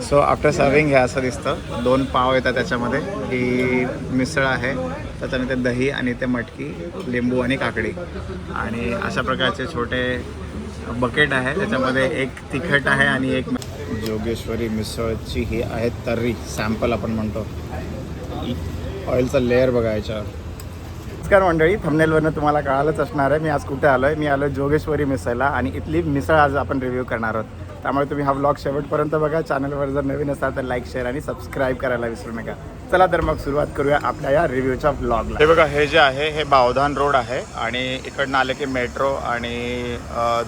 So after serving हे असं दिसतं. 2 पाव येतात त्याच्यामध्ये. ही मिसळ आहे, त्याच्यानंतर दही आणि ते मटकी, लिंबू आणि काकडी आणि अशा प्रकारचे छोटे बकेट आहे. त्याच्यामध्ये एक तिखट आहे आणि एक जोगेश्वरी मिसळची ही आहे तर्री. सॅम्पल आपण म्हणतो. ऑइलचा लेअर बघा याच्यावर. नमस्कार मंडळी, थंबनेलवरनं तुम्हाला कळालंच असणार आहे मी आज कुठे आलो आहे. मी आलो जोगेश्वरी मिसळला आणि इथली मिसळ आज आपण रिव्ह्यू करणार आहोत. त्यामुळे तुम्ही हा व्लॉग शेवटपर्यंत बघा. चॅनलवर जर नवीन असाल तर लाईक, शेअर आणि सबस्क्राईब करायला विसरू नका. चला तर मग सुरुवात करूया आपल्या या रिव्ह्यूच्या व्लॉगला. हे बघा, हे जे आहे हे बावधान रोड आहे आणि इकडनं आले की मेट्रो आणि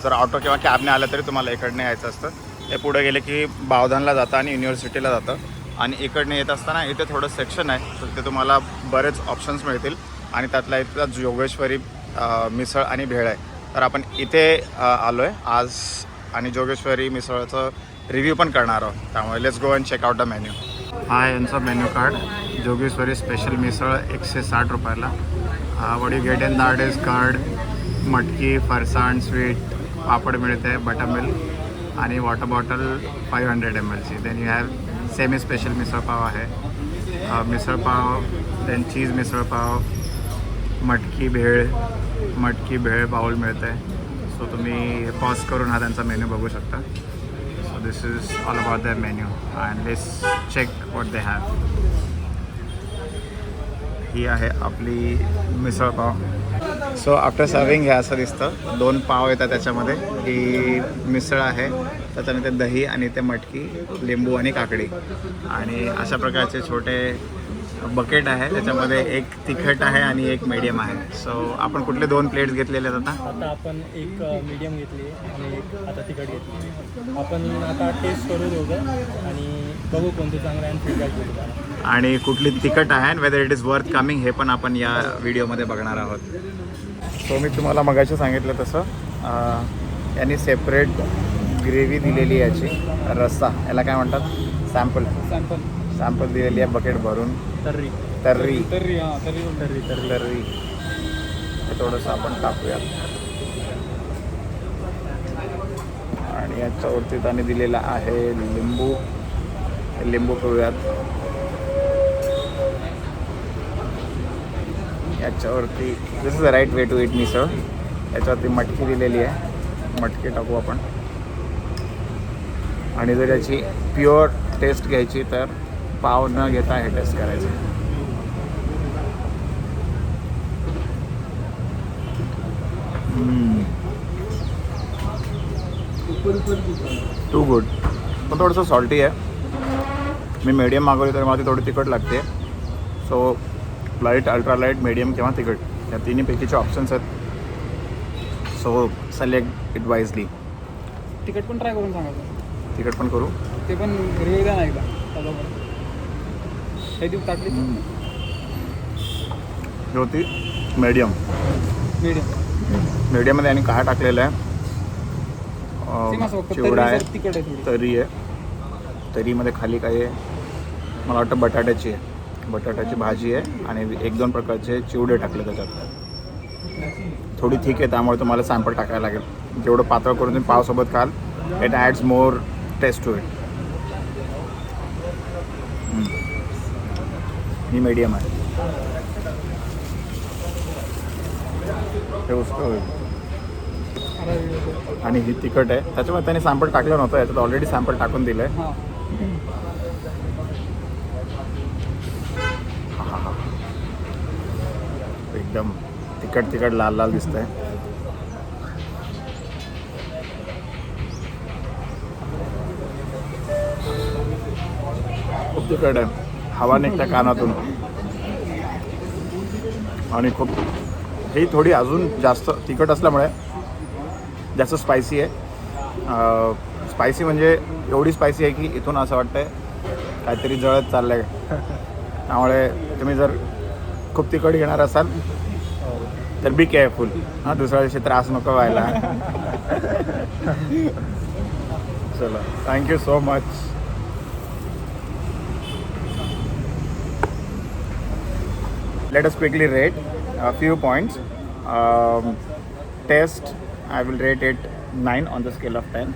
जर ऑटो किंवा कॅबने आलं तरी तुम्हाला इकडनं यायचं असतं. हे पुढे गेले की बावधानला जातं आणि युनिव्हर्सिटीला जातं आणि इकडनं येत असताना इथे थोडं सेक्शन आहे, तर ते तुम्हाला बरेच ऑप्शन्स मिळतील आणि त्यातला इथला जोगेश्वरी मिसळ आणि भेळ आहे. तर आपण इथे आलो आहे आज आणि जोगेश्वरी मिसळचं रिव्ह्यू पण करणार आहोत. त्यामुळे let's go and check out the menu. हा यांचा मेन्यू कार्ड. जोगेश्वरी स्पेशल मिसळ 160 रुपयाला. What you get in that is card, मटकी, फरसाण, स्वीट, पापड मिळते, बटर मिल्क आणि water bottle 500 ml. Then you have semi special मिसळ पाव आहे, मिसळ पाव, देन चीज मिसळ पाव, मटकी भेळ बाउल मिळते. सो तुम्ही पॉज करून हा त्यांचा मेन्यू बघू शकता. So this is all about the menu and let's check what they have. ही आहे आपली misal pav. So after serving हे असं दिसतं. 2 पाव येतात त्याच्यामध्ये. ही मिसळ आहे, त्याच्यानंतर दही आणि ते मटकी, लिंबू आणि काकडी आणि अशा प्रकारचे छोटे बकेट आहे. त्याच्यामध्ये एक तिखट आहे आणि एक मीडियम आहे. सो आपण कुठले 2 प्लेट्स घेतलेले आहेत आता आपण एक मीडियम घेतली आणि एक आता तिखट घेतली. आपण आता टेस्ट करू दोघं आणि बघू कोणतं चांगलं आहे आणि फीडबॅक देऊ. आणि कुठली तिखट आहे आणि whether it is worth coming हे पण आपण या व्हिडिओमध्ये बघणार आहोत. सो मी तुम्हाला मगाशी सांगितलं तसं यांनी सेपरेट ग्रेव्ही दिलेली आहे. याची रस्सा, याला काय म्हणतात, सॅम्पल दिलेली आहे बकेट भरून. तर्री हे थोडंसं आपण टाकूयात आणि याच्यावरती त्याने दिलेला आहे लिंबू पिळूयात. याच्यावरती this is the right way to eat मिसळ. याच्यावरती मटकी दिलेली आहे, मटकी टाकू आपण. आणि जर याची प्युअर टेस्ट घ्यायची तर पाव न घेता हे टेस्ट करायचं. टू गुड, पण थोडंसं सॉल्टी आहे. मी मीडियम मागवली तर मला ती थोडी तिखट लागते. So light, ultra light, medium किंवा तिखट या तिन्हीपैकीचे ऑप्शन्स आहेत. So select it wisely. तिखट पण ट्राय करून सांगायचं. तिखट पण करू, ते पण रिव्ह्यू द्या ना एकदा. हे देऊ टाकली होती मीडियममध्ये आणि काय टाकलेलं आहे, चिवडा आहे, तिखट आहे, तरी आहे. तरीमध्ये खाली काय आहे, मला वाटतं बटाट्याची भाजी आहे आणि 1-2 प्रकारचे चिवडे टाकले त्याच्यात. थोडी थिक आहे त्यामुळे तुम्हाला सॅम्पल टाकायला लागेल. जेवढं पातळ करून तुम्ही पावसोबत खाल it adds more taste to it. ही मीडियम आहे. हे उसकं होईल. आणि ही तिखट आहे, त्याच्यामुळे त्याने सॅम्पल टाकलं नव्हतं, याच्यात ऑलरेडी सॅम्पल टाकून दिलं आहे. एकदम तिखट लाल दिसत आहे. खूप तिखट आहे, हवा निघते कानातून. आणि खूप ही थोडी अजून जास्त तिखट असल्यामुळे जास्त स्पायसी आहे. स्पायसी म्हणजे एवढी स्पायसी आहे की इथून असं वाटतंय काहीतरी जळत चाललं आहे. त्यामुळे तुम्ही जर खूप तिखट घेणार असाल तर बी केअरफुल. दुसऱ्या दिवशी त्रास नको व्हायला. चलो, thank you so much. Let us quickly rate a few points. Taste, I will rate it 9 on the scale of 10.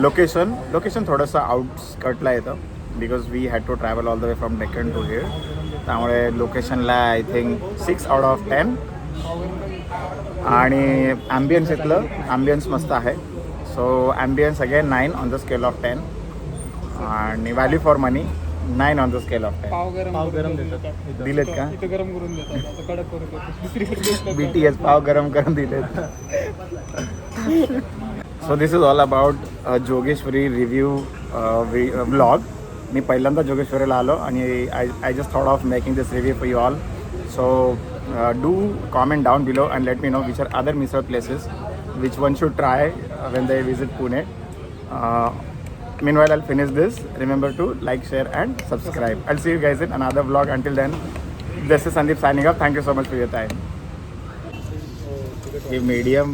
Location थोडंसं आउटस्कटला येतं because we had to travel all the way from Deccan to here. त्यामुळे लोकेशनला I think 6 out of 10. आणि ambience इथलं ambience मस्त आहे. So ambience again 9 on the scale of 10. आणि value for money 9 on the scale of 10. पाव गरम देतात दिलेत का? इथं गरम करून देतात, कडक करून देतात. BTS पाव गरम करून दिलेत. So this is all about Jogeshwari review vlog. मी पहिल्यांदा जोगेश्वरीला आलो आणि I just thought of making this review for you all. So do comment down below and let me know which are other misal places which one should try when they visit Pune. Meanwhile, I'll finish this. Remember to like, share and subscribe. I'll see you guys in another vlog. Until then, this is Sandeep signing off. Thank you so much for your time. ही medium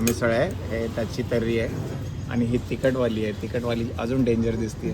मिसळ आहे, हे त्याची तर्री आहे आणि ही तिखटवाली आहे. तिखटवाली अजून danger दिसते.